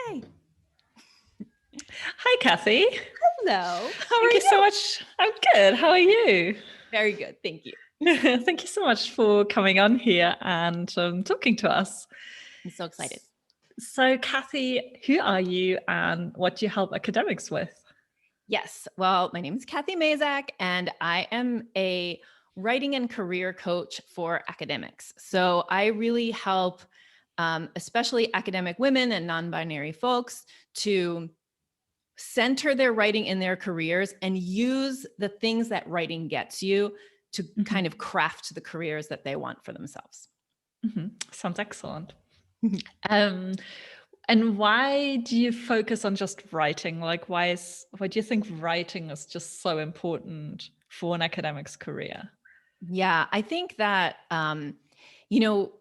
Hi. Hi, Cathy. Hello. How Thank are you so you? much. I'm good. How are you? Very good. Thank you. Thank you so much for coming on here and talking to us. I'm so excited. So, Cathy, who are you and what do you help academics with? Yes. Well, my name is Cathy Mazak, and I am a writing and career coach for academics. So I really help, especially academic women and non-binary folks, to center their writing in their careers and use the things that writing gets you to kind of craft the careers that they want for themselves. Sounds excellent. And why do you focus on just writing? Like, why do you think writing is just so important for an academic's career? Yeah, I think that, you know,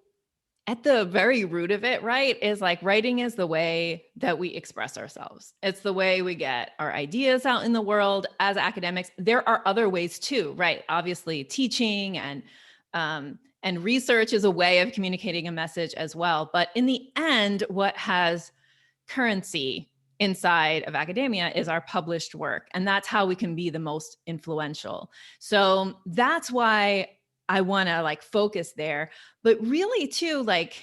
at the very root of it, right, is like writing is the way that we express ourselves. It's the way we get our ideas out in the world as academics. There are other ways too, right? Obviously, teaching and research is a way of communicating a message as well. But in the end, what has currency inside of academia is our published work. And that's how we can be the most influential. So that's why I want to like focus there. But really too, like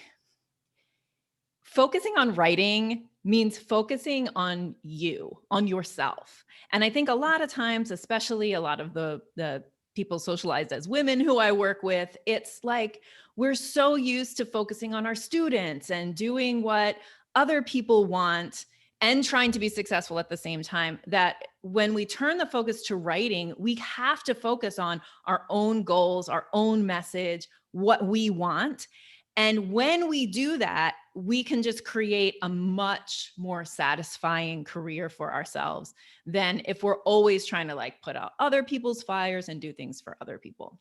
focusing on writing means focusing on you, on yourself. And I think a lot of times, especially a lot of the people socialized as women who I work with, it's like we're so used to focusing on our students and doing what other people want and trying to be successful at the same time, that when we turn the focus to writing, we have to focus on our own goals, our own message, what we want. And when we do that, we can just create a much more satisfying career for ourselves than if we're always trying to like put out other people's fires and do things for other people.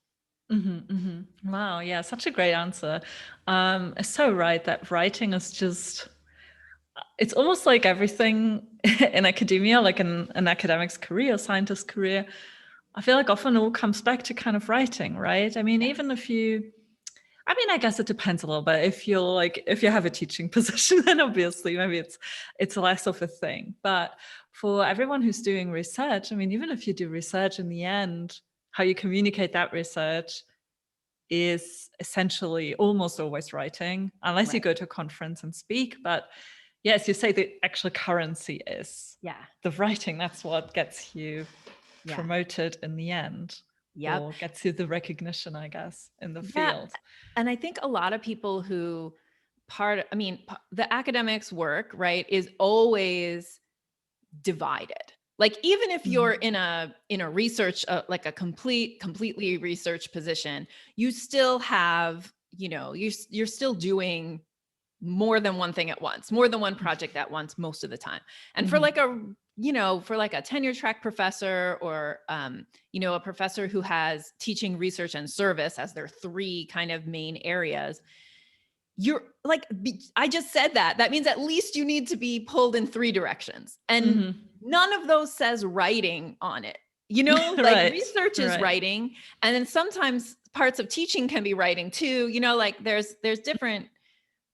Wow, yeah, such a great answer. It's so right that writing is just, it's almost like everything in academia, like in an academic's career, scientist career. I feel like often it all comes back to kind of writing, right? I mean, even if you, I mean, I guess it depends a little bit. If you have a teaching position, then obviously maybe it's less of a thing. But for everyone who's doing research, I mean, even if you do research in the end, how you communicate that research is essentially almost always writing, unless you Right. go to a conference and speak. But yes, you say the actual currency is the writing. That's what gets you promoted in the end. Yep. Or gets you the recognition, I guess, in the Yeah. field. And I think a lot of people who the academics work, right, is always divided. Like even if you're in a research, like a completely research position, you still have, you're still doing more than one thing at once, more than one project at once most of the time. And for like a tenure track professor or, a professor who has teaching, research, and service as their three kind of main areas, you're like, I just said that means at least you need to be pulled in three directions. And none of those says writing on it. Like research is writing. And then sometimes parts of teaching can be writing too. Like there's different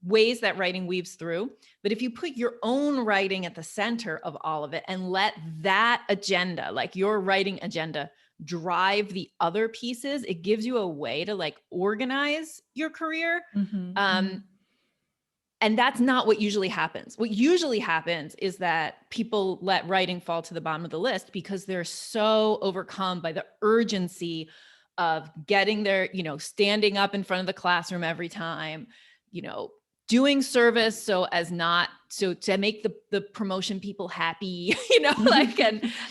ways that writing weaves through. But if you put your own writing at the center of all of it and let that agenda, like your writing agenda, drive the other pieces, it gives you a way to like organize your career. And that's not what usually happens. What usually happens is that people let writing fall to the bottom of the list because they're so overcome by the urgency of getting there, standing up in front of the classroom every time, doing service so to make the promotion people happy,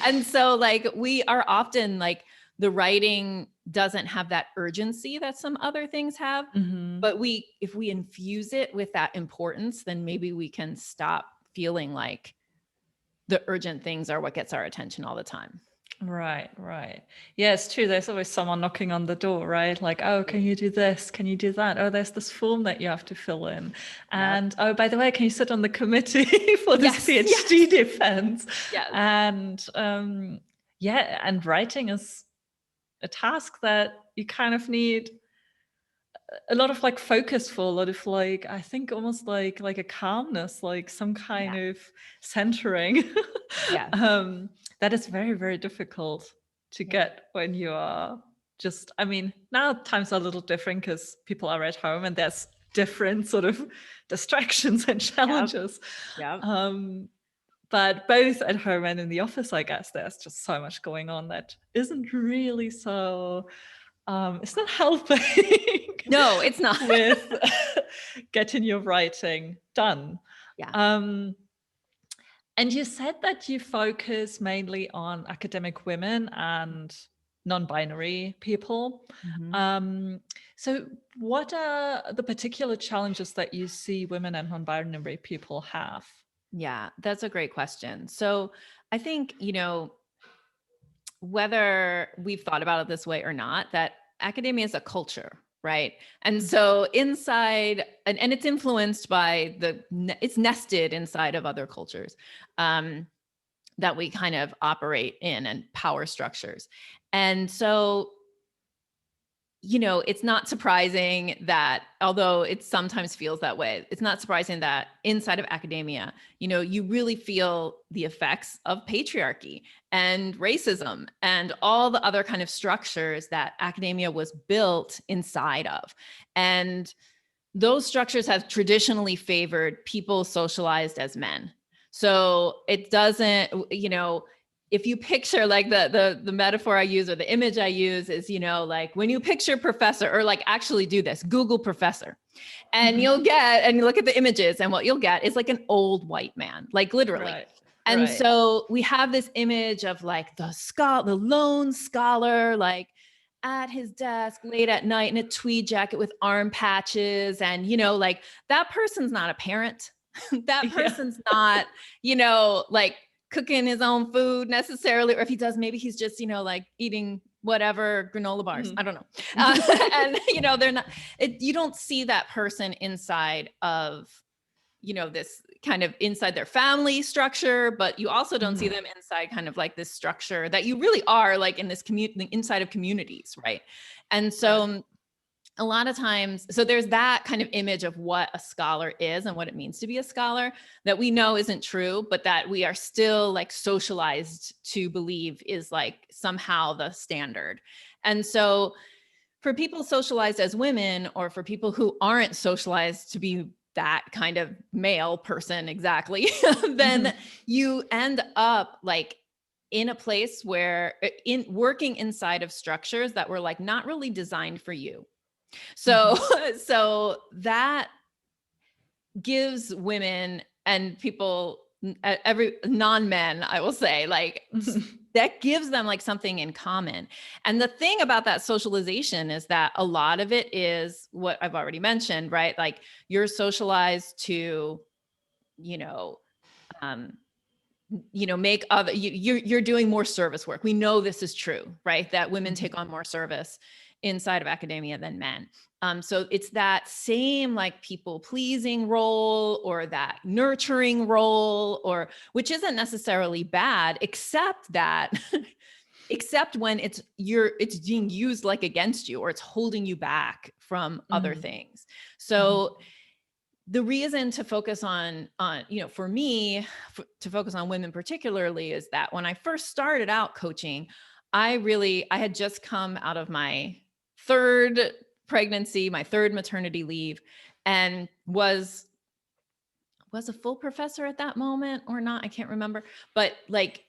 and so like we are often like the writing doesn't have that urgency that some other things have. But if we infuse it with that importance, then maybe we can stop feeling like the urgent things are what gets our attention all the time. Right. Yeah, it's true. There's always someone knocking on the door, right? Like, oh, can you do this? Can you do that? Oh, there's this form that you have to fill in. And oh, by the way, can you sit on the committee for this PhD defense? Yes. And and writing is a task that you kind of need a lot of like focus for a lot of like, I think almost like a calmness, like some kind Yeah. of centering. Yeah. That is very, very difficult to Yeah. get when you are just, I mean, now times are a little different because people are at home and there's different sort of distractions and Yep. challenges. Yep. But both at home and in the office, I guess there's just so much going on that isn't really so, it's not helping No, it's not. with getting your writing done. Yeah. Um, and you said that you focus mainly on academic women and non-binary people. Mhm. Um, so what are the particular challenges that you see women and non-binary people have? Yeah, that's a great question. So I think, whether we've thought about it this way or not, that academia is a culture, right? And so inside, and it's influenced by it's nested inside of other cultures that we kind of operate in, and power structures. And so it's not surprising that, although it sometimes feels that way, it's not surprising that inside of academia, you really feel the effects of patriarchy and racism and all the other kind of structures that academia was built inside of. And those structures have traditionally favored people socialized as men. So it doesn't, if you picture, like, the metaphor I use, or the image I use is, like when you picture professor, or like actually do this, Google professor, and you look at the images, and what you'll get is like an old white man, like literally. Right. And Right. so we have this image of like the lone scholar, like at his desk late at night in a tweed jacket with arm patches. And, like that person's not a parent. That Yeah. person's not, like cooking his own food necessarily. Or if he does, maybe he's just, like eating whatever granola bars. I don't know. And, they're not, you don't see that person inside of, this kind of inside their family structure, but you also don't see them inside kind of like this structure that you really are like in this community, inside of communities, right? And so a lot of times, so there's that kind of image of what a scholar is and what it means to be a scholar that we know isn't true, but that we are still like socialized to believe is like somehow the standard. And so for people socialized as women, or for people who aren't socialized to be that kind of male person exactly, then you end up like in a place where in working inside of structures that were like not really designed for you. So so that gives women and people, every non-men, I will say, like that gives them like something in common. And the thing about that socialization is that a lot of it is what I've already mentioned, right? Like you're socialized to, you know, um, make other, you're doing more service work. We know this is true, right? That women take on more service inside of academia than men. So it's that same like people pleasing role, or that nurturing role, or which isn't necessarily bad, except that except when it's being used like against you, or it's holding you back from other things. So the reason to focus on, for me, to focus on women particularly, is that when I first started out coaching, I had just come out of my third pregnancy, my third maternity leave, and was a full professor at that moment or not, I can't remember. But like,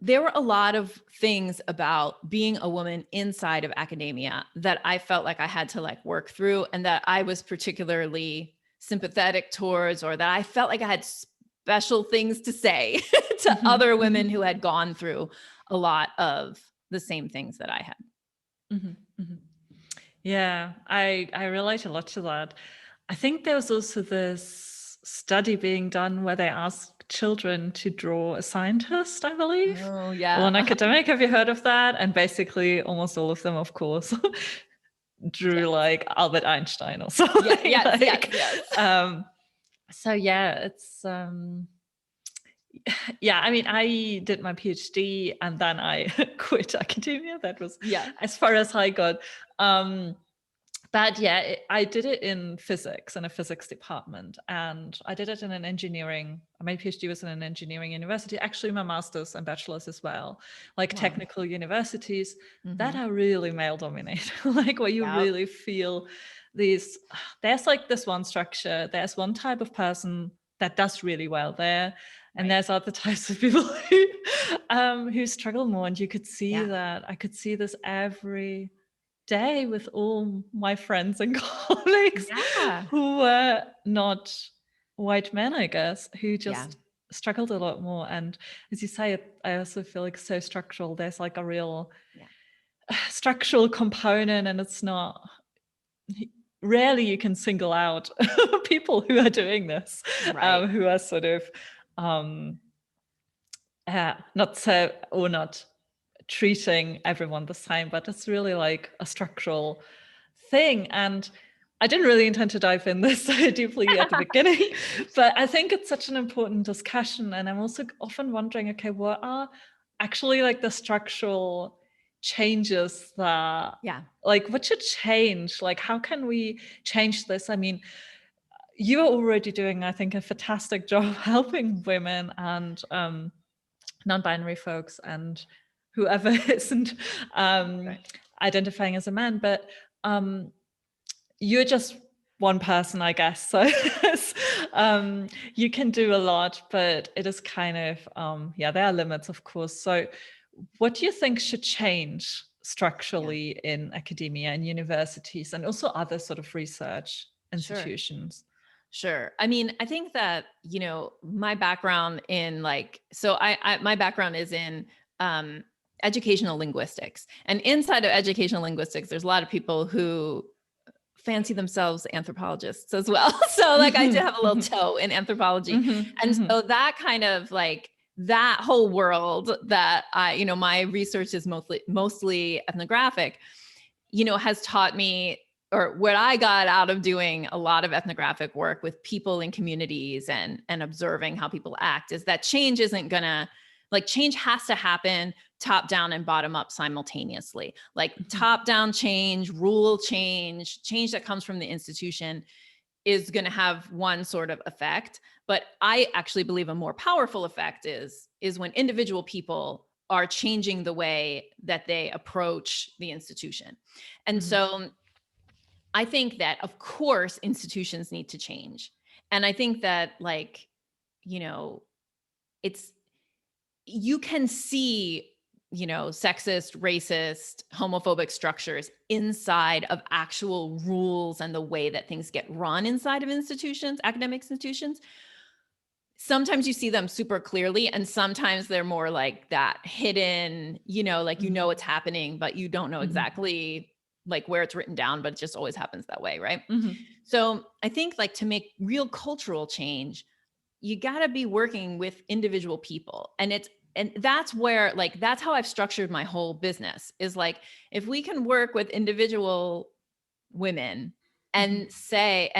there were a lot of things about being a woman inside of academia that I felt like I had to like work through, and that I was particularly sympathetic towards, or that I felt like I had special things to say to other women who had gone through a lot of the same things that I had. Yeah, I relate a lot to that. I think there was also this study being done where they asked children to draw a scientist, I believe. Oh, Or yeah. an academic. Have you heard of that? And basically almost all of them, of course, drew like Albert Einstein or something. Yes. So yeah, it's yeah, I mean, I did my PhD and then I quit academia. That was as far as I got. But yeah, I did it in physics, in a physics department, and I did it in an engineering. My PhD was in an engineering university, actually my master's and bachelor's as well, like Wow. technical universities that Mm-hmm. are really male dominated, like where you Yep. really feel these, there's like this one structure, there's one type of person that does really well there. And Right. there's other types of people who struggle more. And you could see Yeah. that. I could see this every day with all my friends and colleagues Yeah. who were not white men, I guess, who Yeah. just struggled a lot more. And as you say, I also feel like so structural. There's like a real Yeah. structural component, and it's not, rarely you can single out people who are doing this, Right. who are sort of um, not so, or not treating everyone the same, but it's really like a structural thing. And I didn't really intend to dive in this so deeply at the beginning, but I think it's such an important discussion. And I'm also often wondering, okay, what are actually like the structural changes that, Yeah. like, what should change? Like, how can we change this? I mean, you are already doing, I think, a fantastic job helping women and non-binary folks and whoever isn't Right. identifying as a man, but you're just one person, I guess. So you can do a lot, but it is kind of yeah, there are limits, of course. So what do you think should change Yeah. structurally in academia and universities and also other sort of research Sure. institutions? Sure. I mean, I think that, my background in my background is in educational linguistics. And inside of educational linguistics, there's a lot of people who fancy themselves anthropologists as well. So like I did Mhm, have a little mhm, toe in anthropology. mhm, And mhm, so that kind of like that whole world that my research is mostly ethnographic, has taught me, or what I got out of doing a lot of ethnographic work with people in communities and observing how people act, is that change isn't gonna, like, change has to happen top down and bottom up simultaneously. Like mhm, top down change, rule change that comes from the institution is going to have one sort of effect, but I actually believe a more powerful effect is when individual people are changing the way that they approach the institution. And mhm, so I think that, of course, institutions need to change. And I think that, like, you know, it's, you can see, sexist, racist, homophobic structures inside of actual rules and the way that things get run inside of institutions, academic institutions. Sometimes you see them super clearly, and sometimes they're more like that hidden, like, mhm, it's happening, but you don't know mhm, exactly like where it's written down, but it just always happens that way, right? mhm, So I think, like, to make real cultural change, you got to be working with individual people. And that's where, like, that's how I've structured my whole business, is like, if we can work with individual women mhm, and say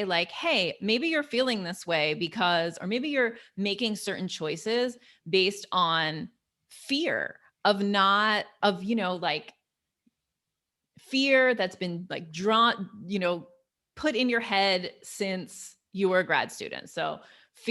like, hey, maybe you're feeling this way because, or maybe you're making certain choices based on fear of not of, like, fear that's been like drawn, put in your head since you were a grad student. So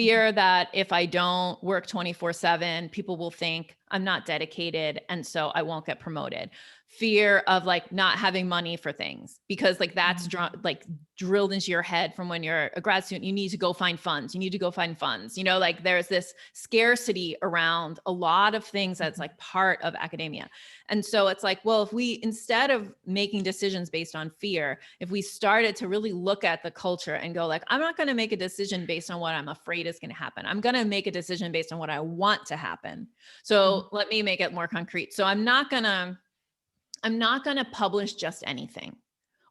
mhm, fear that if I don't work 24/7, people will think I'm not dedicated and so I won't get promoted. Fear of like not having money for things, because like that's mhm, like drilled into your head from when you're a grad student. You need to go find funds. You need to go find funds. Like there's this scarcity around a lot of things that's mhm, like part of academia. And so it's like, well, if we, instead of making decisions based on fear, if we started to really look at the culture and go like, I'm not going to make a decision based on what I'm afraid is going to happen. I'm going to make a decision based on what I want to happen. mhm, So let me make it more concrete. So I'm not going to publish just anything,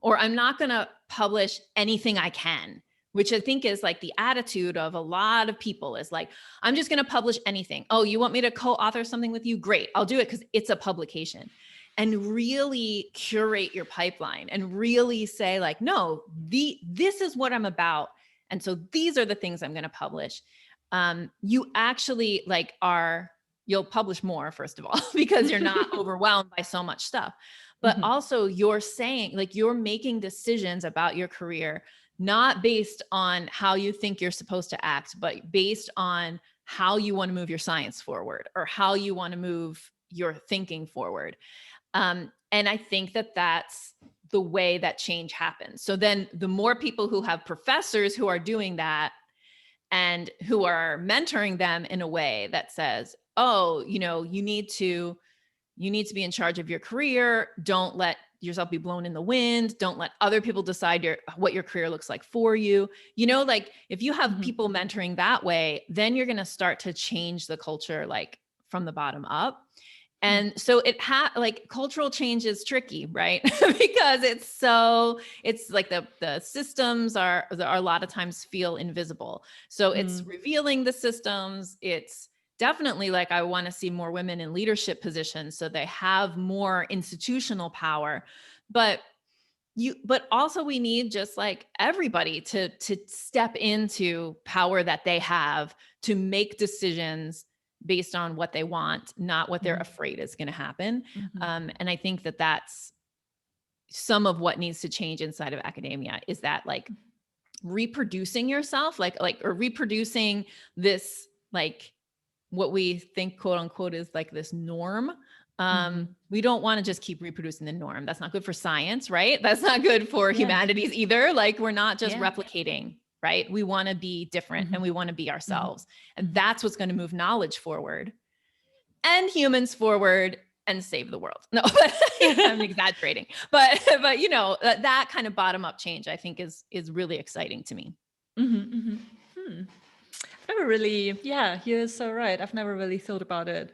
or I'm not going to publish anything I can, which I think is like the attitude of a lot of people, is like, I'm just going to publish anything. Oh, you want me to co-author something with you? Great. I'll do it because it's a publication. And really curate your pipeline and really say like, no, this is what I'm about. And so these are the things I'm going to publish. You actually you'll publish more, first of all, because you're not overwhelmed by so much stuff. but also you're saying, like, you're making decisions about your career, not based on how you think you're supposed to act, but based on how you want to move your science forward or how you want to move your thinking forward. And I think that that's the way that change happens. So then the more people who have professors who are doing that and who are mentoring them in a way that says, oh, you know, you need to be in charge of your career. Don't let yourself be blown in the wind. Don't let other people decide what your career looks like for you. You know, like if you have people mentoring that way, then you're going to start to change the culture, like from the bottom up. And so like cultural change is tricky, right? Because it's like the systems are a lot of times feel invisible. So it's revealing the systems. It's definitely like, I want to see more women in leadership positions so they have more institutional power. But also we need just like everybody to step into power that they have to make decisions based on what they want, not what they're afraid is going to happen. And I think that that's some of what needs to change inside of academia, is that like reproducing yourself, or reproducing this, like what we think quote unquote is like this norm. We don't want to just keep reproducing the norm. That's not good for science, right? That's not good for humanities either. Like we're not just replicating, right? We want to be different and we want to be ourselves. And that's what's going to move knowledge forward and humans forward and save the world. No, I'm exaggerating, but you know, that kind of bottom up change, I think is really exciting to me. I've never really, you're so right. I've never really thought about it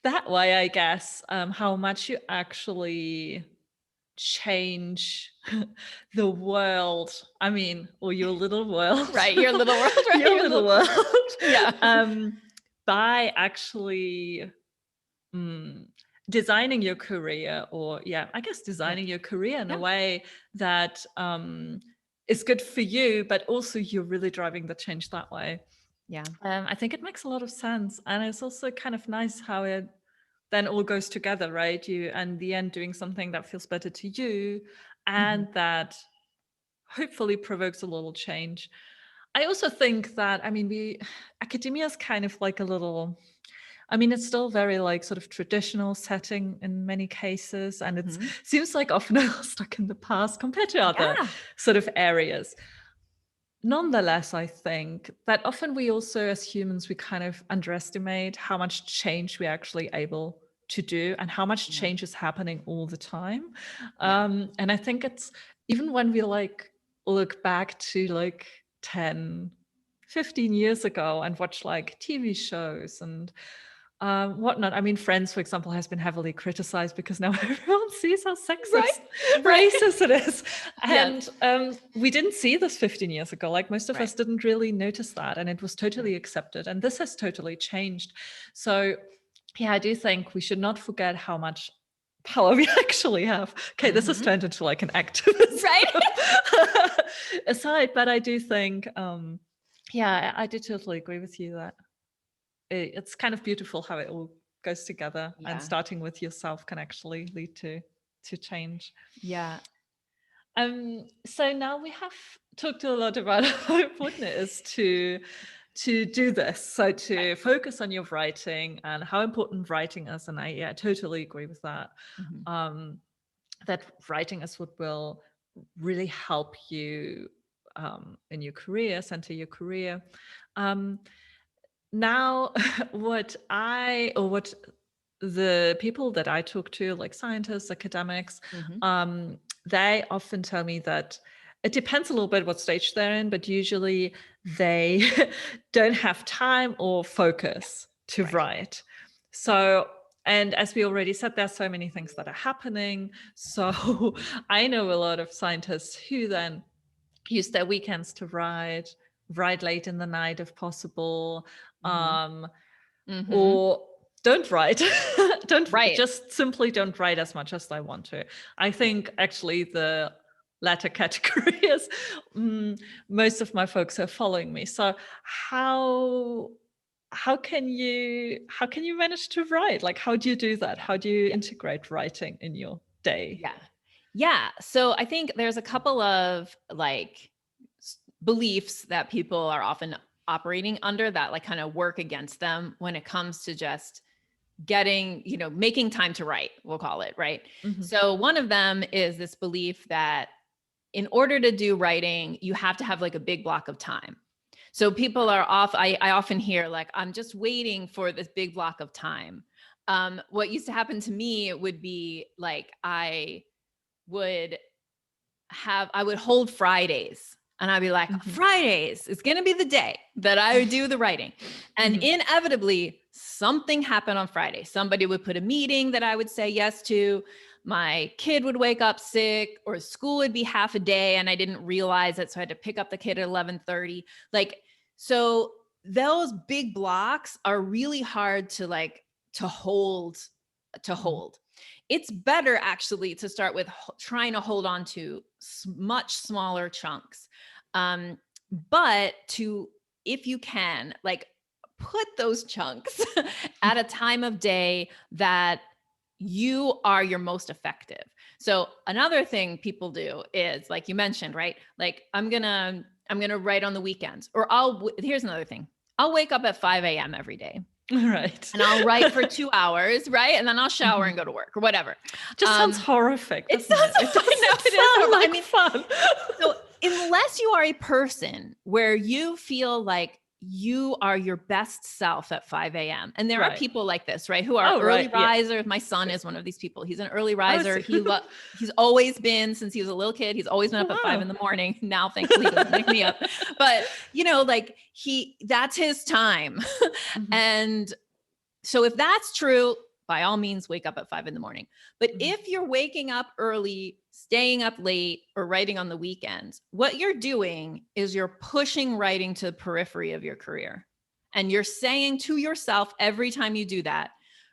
that way, I guess, how much you actually change the world. I mean, or your little world. Right, your little world, right? Your little world. Yeah. By actually designing your career, or I guess designing your career in a way that is good for you, but also you're really driving the change that way. I think it makes a lot of sense. And it's also kind of nice how it then all goes together, right? You, and the end, doing something that feels better to you and that hopefully provokes a little change. I also think that, I mean, academia is kind of like a little, I mean, it's still very like sort of traditional setting in many cases. And it seems like often stuck in the past compared to other sort of areas. Nonetheless, I think that often we also, as humans, we kind of underestimate how much change we're actually able to do and how much change is happening all the time. And I think it's, even when we like look back to like 10, 15 years ago and watch like TV shows and whatnot. I mean, Friends, for example, has been heavily criticized because now everyone sees how sexist, racist it is. And we didn't see this 15 years ago. Like most of us didn't really notice that, and it was totally accepted. And this has totally changed. So yeah, I do think we should not forget how much power we actually have. Okay, this has turned into like an activist aside, but I do think, I do totally agree with you that it's kind of beautiful how it all goes together, and starting with yourself can actually lead to change. So now we have talked a lot about how important it is to do this, so to focus on your writing and how important writing is, and I totally agree with that. That writing is what will really help you in your career, center your career. Now, what the people that I talk to, like scientists, academics, they often tell me that it depends a little bit what stage they're in, but usually they don't have time or focus to write. So, and as we already said, there's so many things that are happening. So I know a lot of scientists who then use their weekends to write late in the night if possible, or don't write. Just simply don't write as much as I want to. I think actually the latter category is most of my folks are following me. So how how can you manage to write? Like, how do you do that? How do you integrate writing in your day? Yeah. Yeah. So I think there's a couple of like beliefs that people are often operating under that like kind of work against them when it comes to just getting, making time to write, we'll call it, right? Mhm. So one of them is this belief that in order to do writing, you have to have like a big block of time. So people are I often hear like, I'm just waiting for this big block of time. What used to happen to me would be like, would I would hold Fridays and I'd be like, Mhm. Fridays is going to be the day that I would do the writing. And Mhm. inevitably something happened on Friday. Somebody would put a meeting that I would say yes to. My kid would wake up sick or school would be half a day and I didn't realize it. So I had to pick up the kid at 11:30. Like, so those big blocks are really hard to like, to hold, to Mhm. hold. It's better actually to start with trying to hold on to much smaller chunks. Um, but if you can, like, put those chunks at a time of day that you are your most effective. So another thing people do is like you mentioned, right? Like I'm gonna write on the weekends, or here's another thing. I'll wake up at 5 a.m. every day Right. and I'll write for 2 hours, right? And then I'll shower and Mhm. go to work or whatever. Just sounds horrific, It doesn't sounds, it? It I know doesn't it is sound horrible. I like mean, fun. so unless you are a person where you feel like you are your best self at 5 a.m. And there are Right. people like this, right? Who are Oh, early right. Yeah. risers. My son is one of these people. He's an early I riser. see. He's always been, since he was a little kid, he's always been up at 5 Wow. in the morning. Now, thankfully, he doesn't wake me up. But, like that's his time. Mhm. And so if that's true, by all means, wake up at 5 in the morning. But Mhm. if you're waking up early, staying up late, or writing on the weekends, what you're doing is you're pushing writing to the periphery of your career. And you're saying to yourself every time you do that,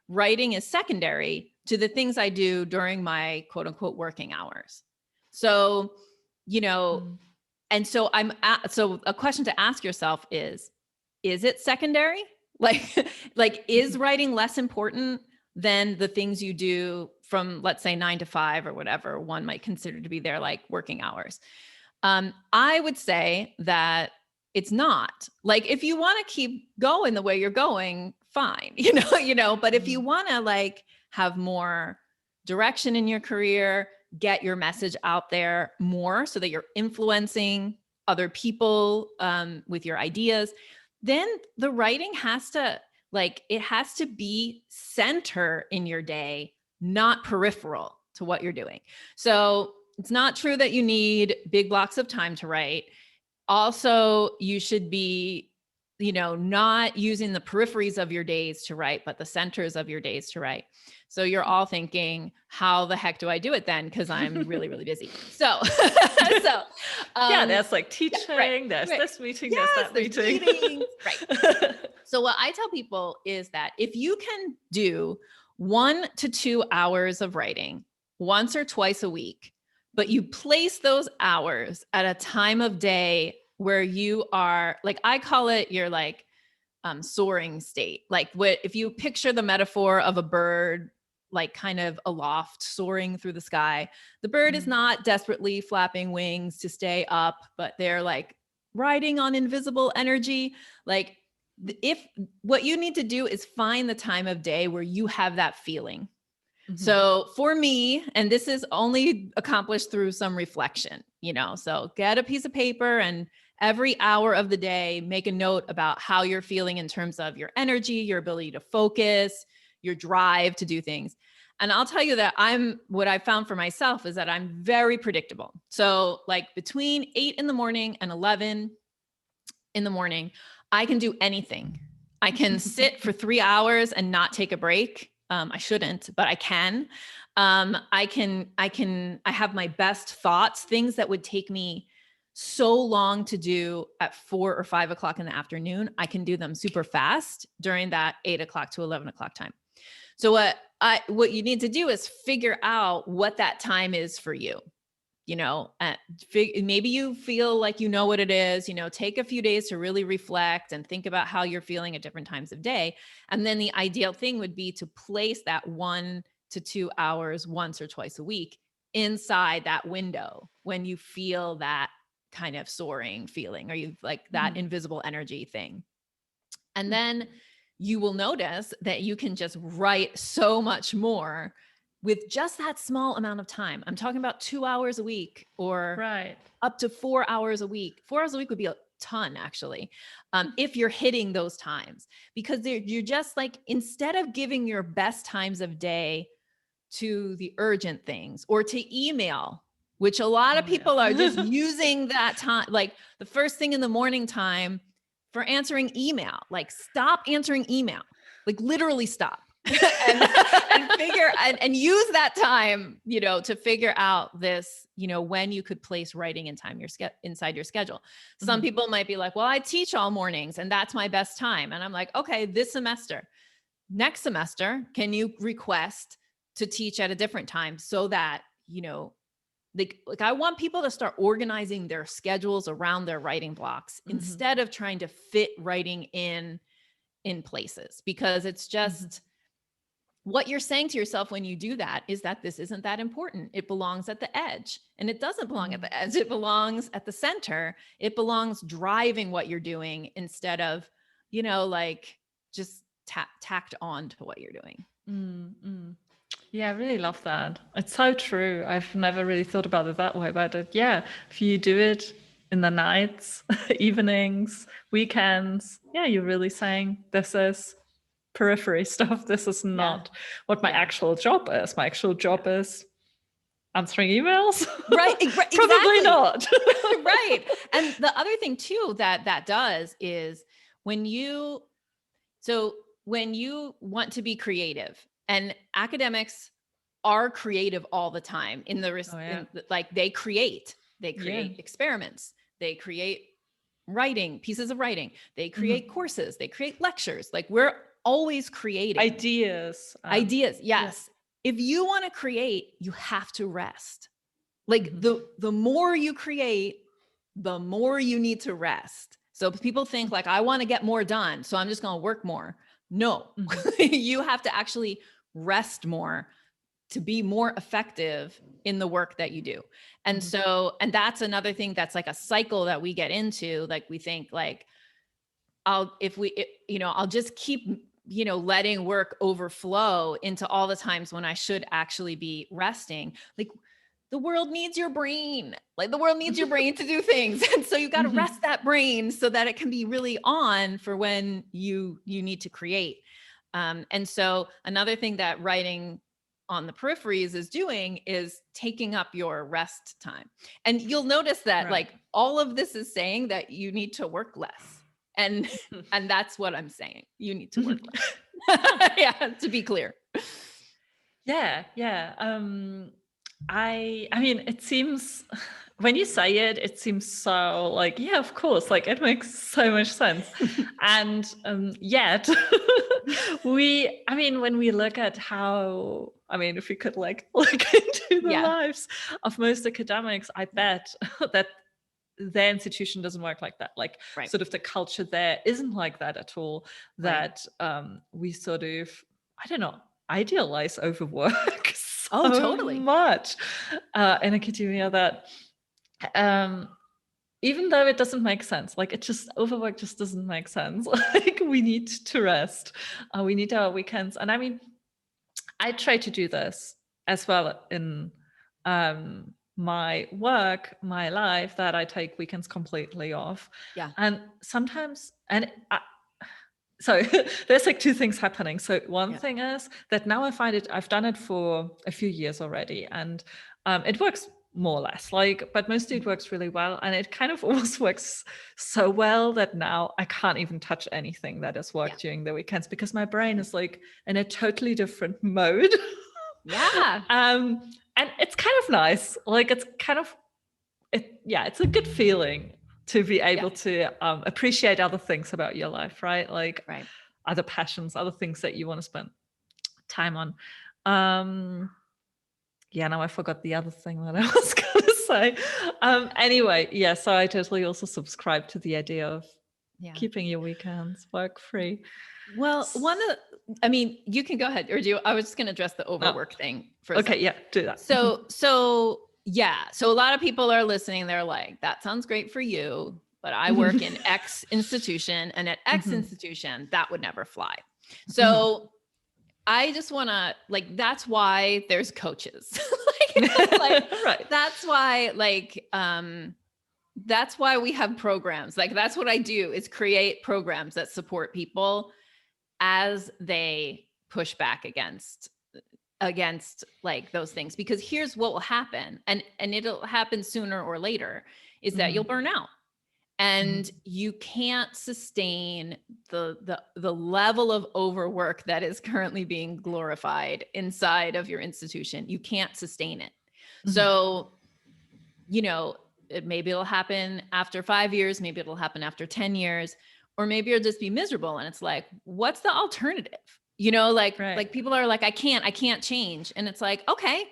writing is secondary to the things I do during my quote unquote working hours. So, you know, Mm. and so so a question to ask yourself is it secondary? Like, like is Mhm. writing less important than the things you do from, let's say, 9 to 5 or whatever one might consider to be their like working hours? I would say that it's not. Like, if you want to keep going the way you're going, fine, but if you Mhm. want to like have more direction in your career, get your message out there more so that you're influencing other people with your ideas, then the writing has to, like, it has to be center in your day, not peripheral to what you're doing. So it's not true that you need big blocks of time to write. Also, you should be, not using the peripheries of your days to write, but the centers of your days to write. So you're all thinking, how the heck do I do it then? Because I'm really, really busy. So, so, Yeah, um, there's like yeah, right, teaching, there's right. this meeting, there's Yes, that there's meeting. meetings, right. So what I tell people is that if you can do 1 to 2 hours of writing once or twice a week, but you place those hours at a time of day where you are, like, I call it your like soaring state. Like, what if you picture the metaphor of a bird like kind of aloft soaring through the sky? The bird is Mm. not desperately flapping wings to stay up, but they're like riding on invisible energy. Like, if what you need to do is find the time of day where you have that feeling. Mhm. So for me, and this is only accomplished through some reflection, so get a piece of paper and every hour of the day, make a note about how you're feeling in terms of your energy, your ability to focus, your drive to do things. And I'll tell you that what I found for myself is that I'm very predictable. So like between 8 in the morning and 11 in the morning, I can do anything. I can sit for 3 hours and not take a break. I shouldn't, but I can. I have my best thoughts, things that would take me so long to do at 4 or 5 o'clock in the afternoon. I can do them super fast during that 8 o'clock to 11 o'clock time. So what you need to do is figure out what that time is for you. Maybe you feel like you know what it is, take a few days to really reflect and think about how you're feeling at different times of day. And then the ideal thing would be to place that 1 to 2 hours once or twice a week inside that window when you feel that kind of soaring feeling, or you like that invisible energy thing. And then you will notice that you can just write so much more with just that small amount of time. I'm talking about 2 hours a week, or up to 4 hours a week. 4 hours a week would be a ton, actually, if you're hitting those times, because you're just like, instead of giving your best times of day to the urgent things or to email, which a lot of people are just using that time, like the first thing in the morning time for answering email. Like, stop answering email, like literally stop. and use that time, to figure out this, when you could place writing in time inside your schedule. Some people might be like, well, I teach all mornings and that's my best time. And I'm like, okay, next semester, can you request to teach at a different time, so that, like I want people to start organizing their schedules around their writing blocks instead of trying to fit writing in places, because it's just what you're saying to yourself when you do that is that this isn't that important. It belongs at the edge, and it doesn't belong at the edge. It belongs at the center. It belongs driving what you're doing instead of, like just tacked on to what you're doing. Yeah, I really love that. It's so true. I've never really thought about it that way, but if you do it in the nights, evenings, weekends, you're really saying, this is periphery stuff. This is not what my actual job is. My actual job is answering emails. Right. Probably not. Right. And the other thing too, that does is when you want to be creative, and academics are creative all the time like they create experiments, they create pieces of writing, they create courses, they create lectures. Like, we're always creating ideas. Yes. If you want to create, you have to rest. Like the more you create, the more you need to rest. So people think like, I want to get more done, so I'm just going to work more. No, you have to actually rest more to be more effective in the work that you do. And and that's another thing that's like a cycle that we get into. Like, we think like, I'll just keep, letting work overflow into all the times when I should actually be resting. Like, the world needs your brain. Like, the world needs your brain to do things. And so you got to rest that brain so that it can be really on for when you need to create. And so another thing that writing on the peripheries is doing is taking up your rest time. And you'll notice that like all of this is saying that you need to work less. And that's what I'm saying. You need to work less. To be clear. Yeah. I mean, it seems, when you say it, it seems so like, of course, like it makes so much sense. And yet when we look at how, if we could like look into the lives of most academics, I bet that their institution doesn't work like that. Like sort of the culture there isn't like that at all. That we sort of, I don't know, idealize overwork totally much in academia, that even though it doesn't make sense, like overwork just doesn't make sense. Like, we need to rest. We need our weekends. And I try to do this as well in my work, my life, that I take weekends completely off. Yeah. And sometimes, so there's like two things happening. So one thing is that now I find I've done it for a few years already, and it works more or less, but mostly it works really well. And it kind of almost works so well that now I can't even touch anything that is work during the weekends, because my brain is like in a totally different mode. And it's kind of nice. Like, it's kind of, it's a good feeling to be able to appreciate other things about your life, right? Like other passions, other things that you want to spend time on. Now I forgot the other thing that I was going to say. Anyway, yeah, so I totally also subscribe to the idea of Yeah. keeping your weekends work free. Well, I mean, you can go ahead, or I was just going to address the overwork thing for a Okay, second. yeah, do that. So yeah. So a lot of people are listening. They're like, that sounds great for you, but I work in X institution, and at X institution, that would never fly. So I just want to, like, that's why there's coaches. Right. That's why, that's why we have programs. Like, that's what I do, is create programs that support people as they push back against like those things. Because here's what will happen, and it'll happen sooner or later, is that you'll burn out, and you can't sustain the level of overwork that is currently being glorified inside of your institution. You can't sustain it. So, you know, maybe it'll happen after 5 years, maybe it'll happen after 10 years, or maybe you'll just be miserable. And it's like, what's the alternative? You know, like, like people are like, I can't change. And it's like, okay,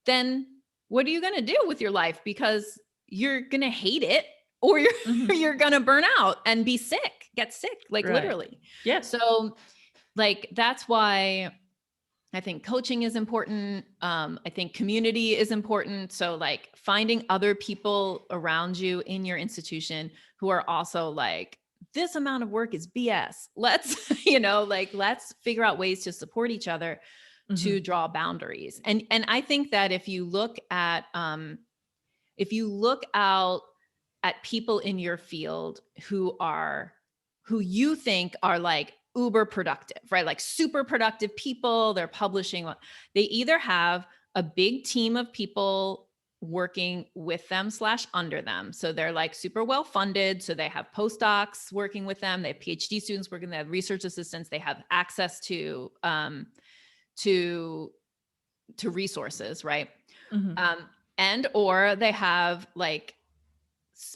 then what are you going to do with your life? Because you're going to hate it, or you're going to burn out and be sick, get sick, like literally. Yeah. So like, that's why I think coaching is important. I think community is important. So like finding other people around you in your institution who are also like, this amount of work is BS. Let's, let's figure out ways to support each other to draw boundaries. And I think that if you look out at people in your field who you think are like uber productive, right? Like super productive people, they're publishing, they either have a big team of people working with them / under them. So they're like super well funded. So they have postdocs working with them. They have PhD students working, they have research assistants, they have access to resources, right? And, or they have like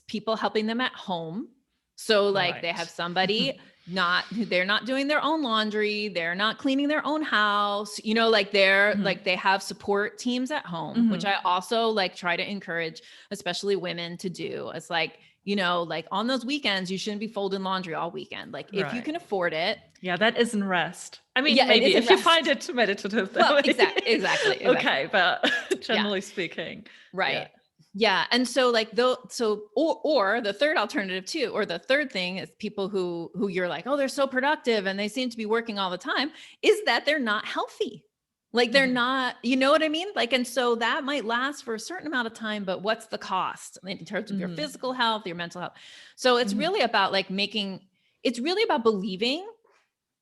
people helping them at home. So like they have somebody they're not doing their own laundry, they're not cleaning their own house, like they're like, they have support teams at home, which I also like try to encourage, especially women, to do. It's like, like on those weekends, you shouldn't be folding laundry all weekend. Like if you can afford it. Yeah, that isn't rest. I mean, Yeah, maybe if you find it meditative. Well, exactly. Okay, but generally speaking. Right. Yeah. And so like or the third alternative too, or the third thing is people who you're like, oh, they're so productive and they seem to be working all the time, is that they're not healthy. Like they're not, you know what I mean? Like, and so that might last for a certain amount of time, but what's the cost in terms of your physical health, your mental health? So it's really about like it's really about believing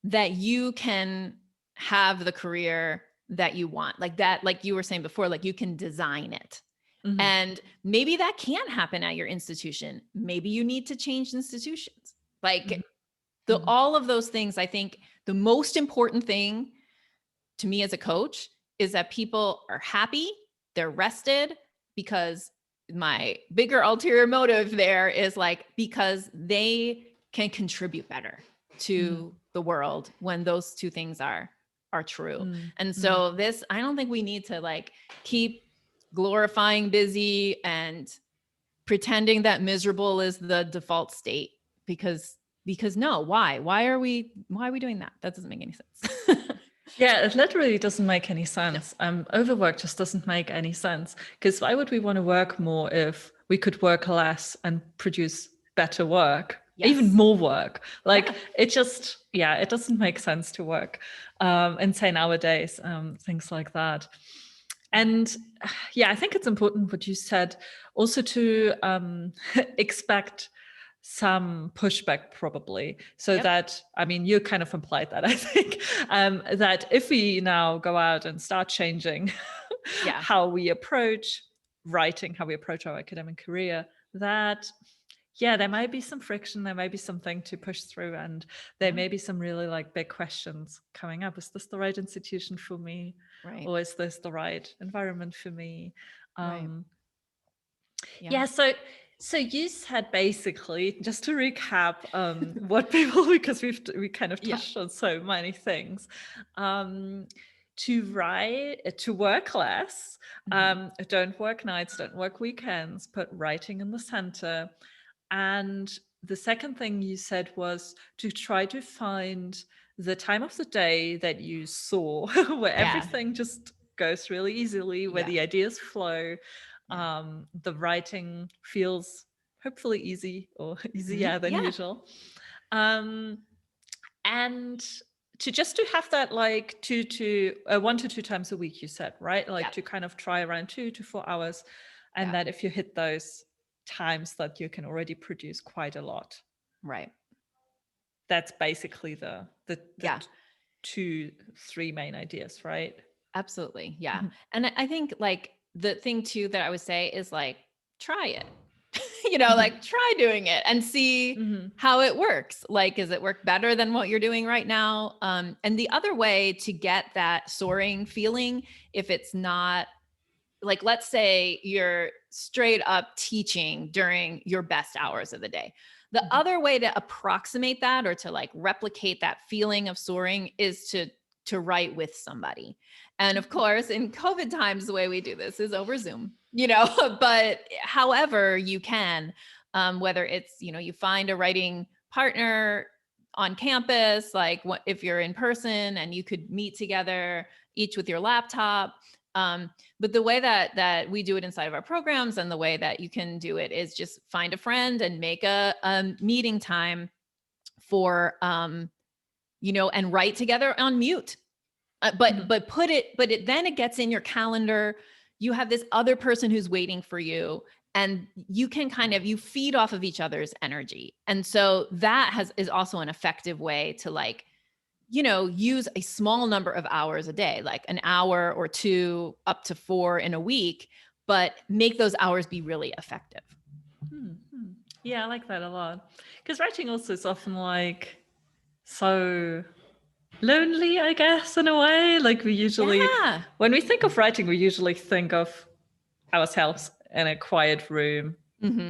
that you can have the career that you want, like that, like you were saying before, like you can design it. And maybe that can't happen at your institution. Maybe you need to change institutions. Like all of those things. I think the most important thing to me as a coach is that people are happy, they're rested, because my bigger ulterior motive there is like, because they can contribute better to the world when those two things are true. And so I don't think we need to like keep glorifying busy and pretending that miserable is the default state, because no, why are we doing that? That doesn't make any sense. Yeah, it literally doesn't make any sense. Overwork just doesn't make any sense, because why would we want to work more if we could work less and produce better work, even more work? Like it just, it doesn't make sense to work insane nowadays, things like that. And I think it's important what you said also to expect some pushback probably, so that, I mean, you kind of implied that, I think, that if we now go out and start changing how we approach writing, how we approach our academic career, that there might be some friction, there might be something to push through, and there may be some really like big questions coming up. Is this the right institution for me? Right. Or is this the right environment for me? So you said, basically, just to recap what people, because we kind of touched on so many things, to work less, don't work nights, don't work weekends, put writing in the center. And the second thing you said was to try to find the time of the day that you saw where Yeah. everything just goes really easily, where the ideas flow, the writing feels hopefully easy or easier than usual. And to have that like 1 to 2 times a week, you said, right? Like to kind of try around 2 to 4 hours, and that if you hit those times, that you can already produce quite a lot. Right. That's basically the 2-3 main ideas, right? Absolutely. Yeah. And I think like the thing too that I would say is like, try it. Like try doing it and see how it works. Like, does it work better than what you're doing right now? And the other way to get that soaring feeling, if it's not like, let's say you're straight up teaching during your best hours of the day. The other way to approximate that or to like replicate that feeling of soaring is to write with somebody. And of course, in COVID times, the way we do this is over Zoom, but however you can, whether it's, you find a writing partner on campus, like if you're in person and you could meet together, each with your laptop. But the way that we do it inside of our programs and the way that you can do it is just find a friend and make a meeting time for, and write together on mute. But then it gets in your calendar. You have this other person who's waiting for you, and you can you feed off of each other's energy. And so that is also an effective way to like, use a small number of hours a day, like an hour or 2 up to 4 in a week, but make those hours be really effective. Yeah, I like that a lot. Because writing also is often like so lonely, I guess, in a way. Like we usually, when we think of writing, we usually think of ourselves in a quiet room,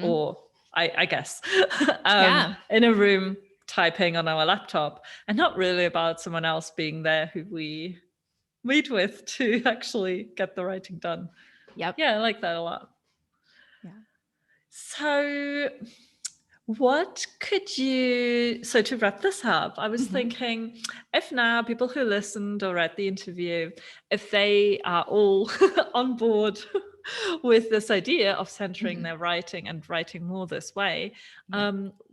or I guess in a room typing on our laptop, and not really about someone else being there who we meet with to actually get the writing done. Yep. Yeah, I like that a lot. Yeah. So to wrap this up, I was thinking, if now people who listened or read the interview, if they are all on board with this idea of centering their writing and writing more this way,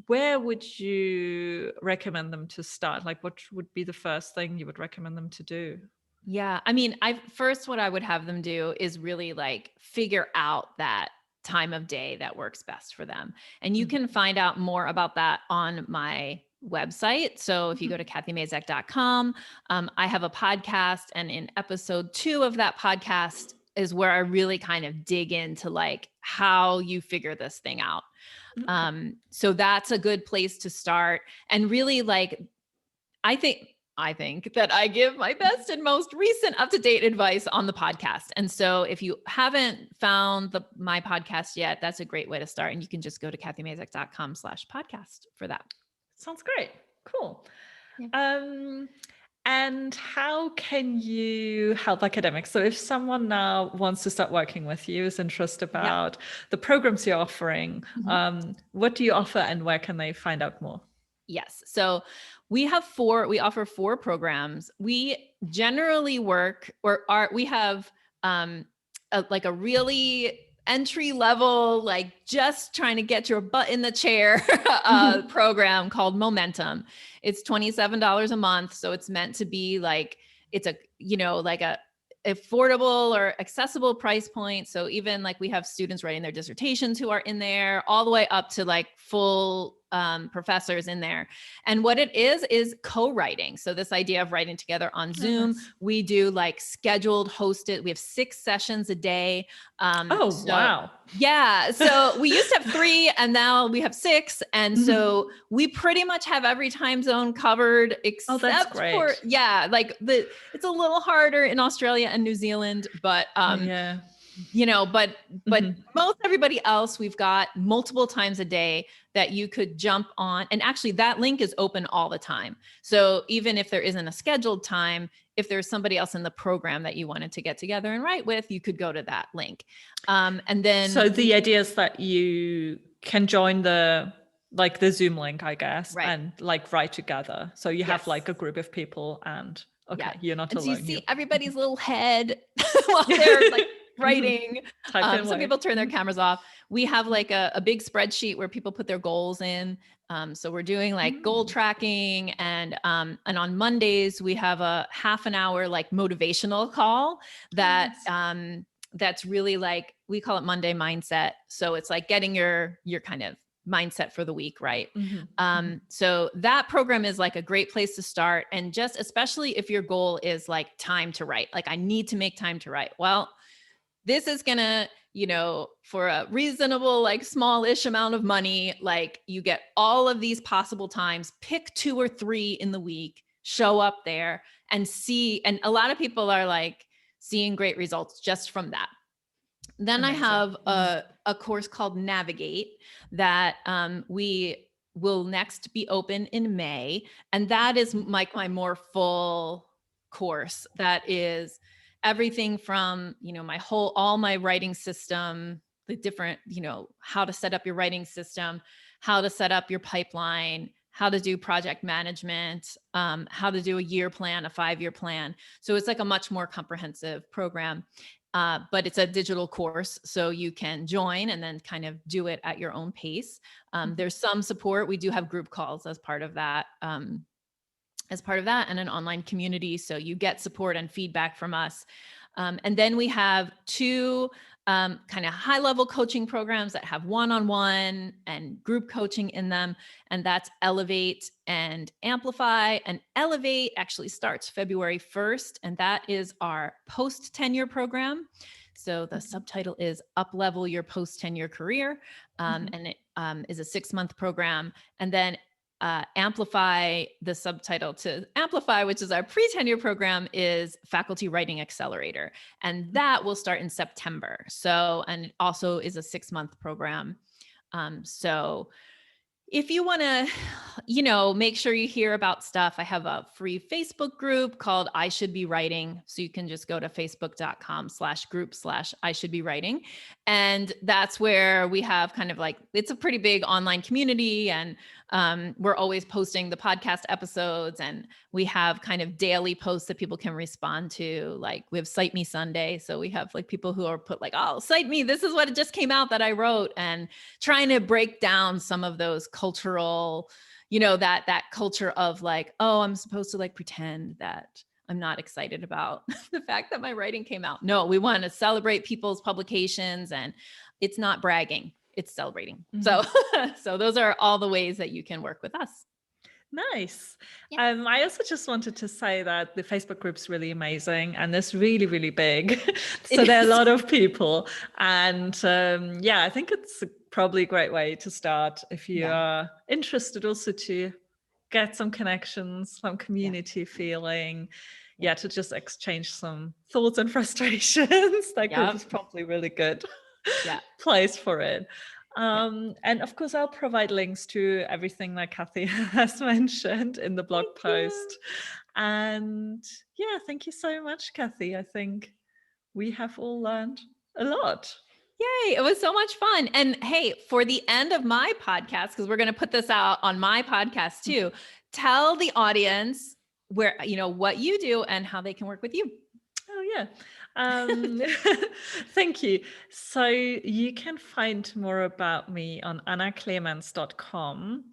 where would you recommend them to start? Like, what would be the first thing you would recommend them to do? Yeah. I mean, what I would have them do is really like figure out that time of day that works best for them. And you can find out more about that on my website. So if you go to kathymazak.com, I have a podcast, and in episode 2 of that podcast is where I really kind of dig into like how you figure this thing out. So that's a good place to start. And really like, I think that I give my best and most recent up-to-date advice on the podcast. And so if you haven't found my podcast yet, that's a great way to start. And you can just go to kathymazak.com/podcast for that. Sounds great. Cool. Yeah. And how can you help academics? So if someone now wants to start working with you, is interested about the programs you're offering, what do you offer and where can they find out more? Yes. So we offer 4 programs. We generally we have like a really entry level, like just trying to get your butt in the chair program called Momentum. It's $27 a month. So it's meant to be like, it's like a affordable or accessible price point. So even like we have students writing their dissertations who are in there, all the way up to like full professors in there. And what it is co-writing. So this idea of writing together on Zoom, we do like scheduled hosted. We have 6 sessions a day. Wow. Yeah. So we used to have 3 and now we have 6. And so we pretty much have every time zone covered except for, like it's a little harder in Australia and New Zealand, but but most everybody else, we've got multiple times a day that you could jump on. And actually that link is open all the time. So even if there isn't a scheduled time, if there's somebody else in the program that you wanted to get together and write with, you could go to that link. And then so the idea is that you can join the Zoom link, I guess, right. and write together. So you have a group of people, and you're not and alone. So you see everybody's little head while they're writing. Some people turn their cameras off. We have a big spreadsheet where people put their goals in. So we're doing goal tracking, and on Mondays we have a half an hour motivational call that that's really we call it Monday mindset. So it's getting your kind of mindset for the week, right? So that program is a great place to start. And just especially if your goal is time to write, I need to make time to write. Well, this is gonna, for a reasonable, smallish amount of money, you get all of these possible times, pick 2 or 3 in the week, show up there and see. And a lot of people are seeing great results just from that. Then amazing. I have a course called Navigate that we will next be open in May. And that is my more full course. That is everything from, all my writing system, the different, how to set up your writing system, how to set up your pipeline, how to do project management, how to do a year plan, a 5-year plan. So it's a much more comprehensive program. But it's a digital course, so you can join and then kind of do it at your own pace. There's some support. We do have group calls as part of that, and an online community. So you get support and feedback from us. And then we have 2 kind of high-level coaching programs that have one-on-one and group coaching in them. And that's Elevate and Amplify. And Elevate actually starts February 1st. And that is our post-tenure program. So the subtitle is Up-Level Your Post-Tenure Career. And it is a 6-month program. And then Amplify, the subtitle to Amplify, which is our pre-tenure program, is Faculty Writing Accelerator. And that will start in September. So, and it also is a 6-month program. So if you want to, make sure you hear about stuff, I have a free Facebook group called I Should Be Writing. So you can just go to facebook.com/group/I Should Be Writing. And that's where we have kind of it's a pretty big online community, and we're always posting the podcast episodes, and we have kind of daily posts that people can respond to. We have Cite Me Sunday. So we have people who are put oh, cite me, this is what it just came out that I wrote, and trying to break down some of those cultural, that culture of oh, I'm supposed to pretend that I'm not excited about the fact that my writing came out. No, we want to celebrate people's publications, and it's not bragging, it's celebrating. So those are all the ways that you can work with us. Nice. Yeah. I also just wanted to say that the Facebook group's really amazing, and it's really, really big. So there are a lot of people, and I think it's probably a great way to start if you are interested also to get some connections, some community feeling, to just exchange some thoughts and frustrations. That group is probably really good place for it. And of course, I'll provide links to everything that Cathy has mentioned in the blog post. And thank you so much, Cathy. I think we have all learned a lot. Yay, it was so much fun. And hey, for the end of my podcast, because we're going to put this out on my podcast too, tell the audience where, what you do and how they can work with you. Oh, yeah. Thank you. So you can find more about me on annaclemens.com.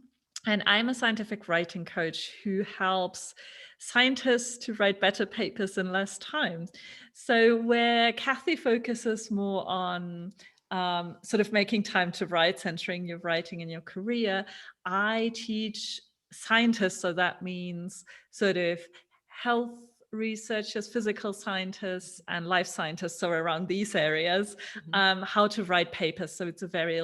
And I'm a scientific writing coach who helps scientists to write better papers in less time. So where Cathy focuses more on sort of making time to write, centering your writing in your career, I teach scientists. So that means sort of health researchers, physical scientists, and life scientists, so around these areas, how to write papers. So it's a very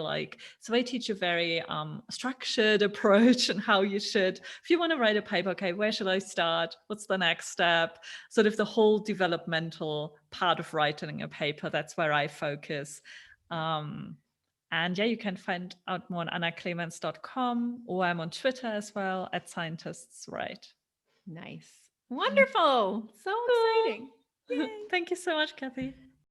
so they teach a very structured approach and how you should, if you want to write a paper, okay, where should I start? What's the next step? Sort of the whole developmental part of writing a paper. That's where I focus. And yeah, you can find out more on annaclemens.com, or I'm on Twitter as well at Scientists Write. Nice. Wonderful. So exciting. Thank you so much, Cathy.